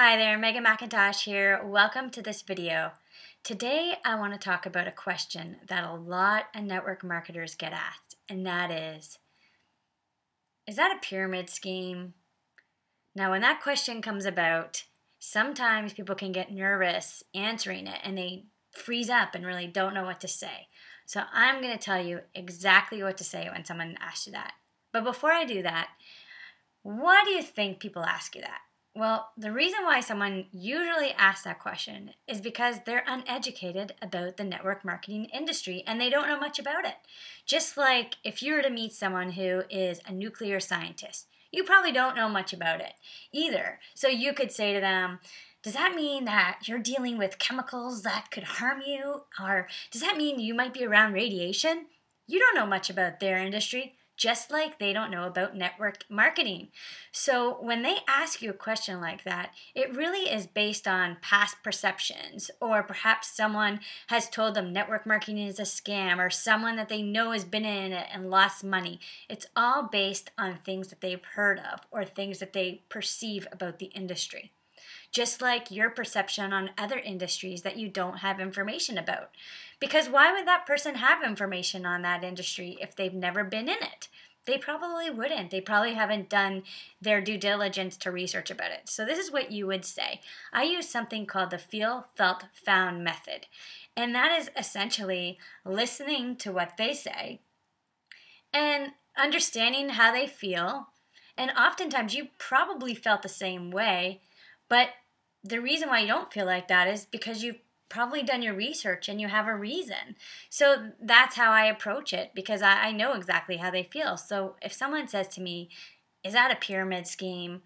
Hi there, Megan McIntosh here. Welcome to this video. Today I want to talk about a question that a lot of network marketers get asked, and that is that a pyramid scheme? Now when that question comes about, sometimes people can get nervous answering it and they freeze up and really don't know what to say. So I'm going to tell you exactly what to say when someone asks you that. But before I do that, why do you think people ask you that? Well, the reason why someone usually asks that question is because they're uneducated about the network marketing industry and they don't know much about it. Just like if you were to meet someone who is a nuclear scientist, you probably don't know much about it either. So you could say to them, does that mean that you're dealing with chemicals that could harm you? Or does that mean you might be around radiation? You don't know much about their industry, just like they don't know about network marketing. So when they ask you a question like that, it really is based on past perceptions, or perhaps someone has told them network marketing is a scam, or someone that they know has been in it and lost money. It's all based on things that they've heard of or things that they perceive about the industry. Just like your perception on other industries that you don't have information about. Because why would that person have information on that industry if they've never been in it? They probably wouldn't. They probably haven't done their due diligence to research about it. So this is what you would say. I use something called the feel, felt, found method. And that is essentially listening to what they say and understanding how they feel. And oftentimes you probably felt the same way, but the reason why you don't feel like that is because you've probably done your research and you have a reason. So that's how I approach it, because I know exactly how they feel. So if someone says to me, is that a pyramid scheme?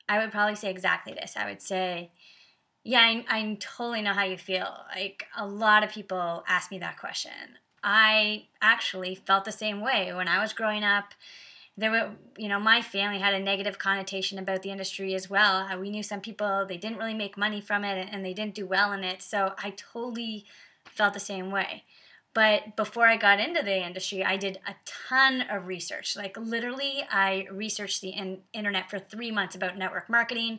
I would probably say exactly this. I would say, yeah, I totally know how you feel. Like, a lot of people ask me that question. I actually felt the same way when I was growing up. There were, my family had a negative connotation about the industry as well. We knew some people, they didn't really make money from it and they didn't do well in it. So I totally felt the same way. But before I got into the industry, I did a ton of research. Like, literally, I researched the internet for 3 months about network marketing.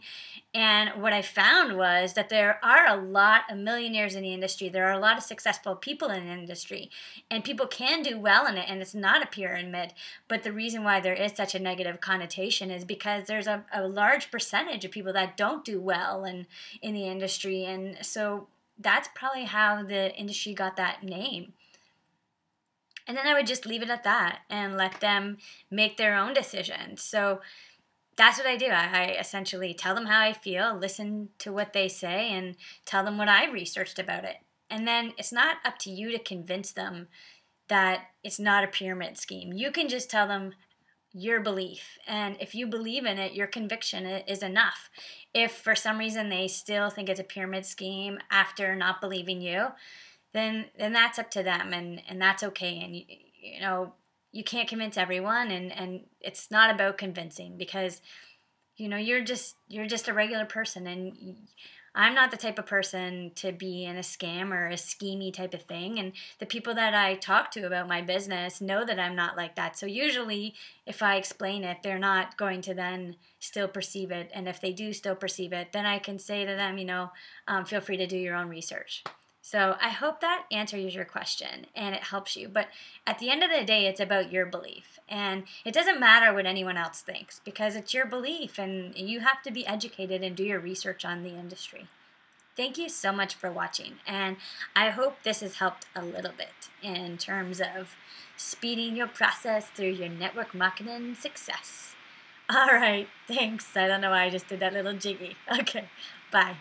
And what I found was that there are a lot of millionaires in the industry. There are a lot of successful people in the industry. And people can do well in it, and it's not a pyramid. But the reason why there is such a negative connotation is because there's a large percentage of people that don't do well in the industry. And so that's probably how the industry got that name. And then I would just leave it at that and let them make their own decisions. So that's what I do. I essentially tell them how I feel, listen to what they say, and tell them what I researched about it. And then it's not up to you to convince them that it's not a pyramid scheme. You can just tell them your belief. And if you believe in it, your conviction is enough. If for some reason they still think it's a pyramid scheme after not believing you, then that's up to them, and that's okay. And you can't convince everyone, and it's not about convincing, because you're just a regular person, and I'm not the type of person to be in a scam or a schemey type of thing. And the people that I talk to about my business know that I'm not like that. So usually if I explain it, they're not going to then still perceive it. And if they do still perceive it, then I can say to them, feel free to do your own research. So I hope that answers your question and it helps you. But at the end of the day, it's about your belief. And it doesn't matter what anyone else thinks, because it's your belief and you have to be educated and do your research on the industry. Thank you so much for watching. And I hope this has helped a little bit in terms of speeding your process through your network marketing success. All right, thanks. I don't know why I just did that little jiggy. Okay, bye.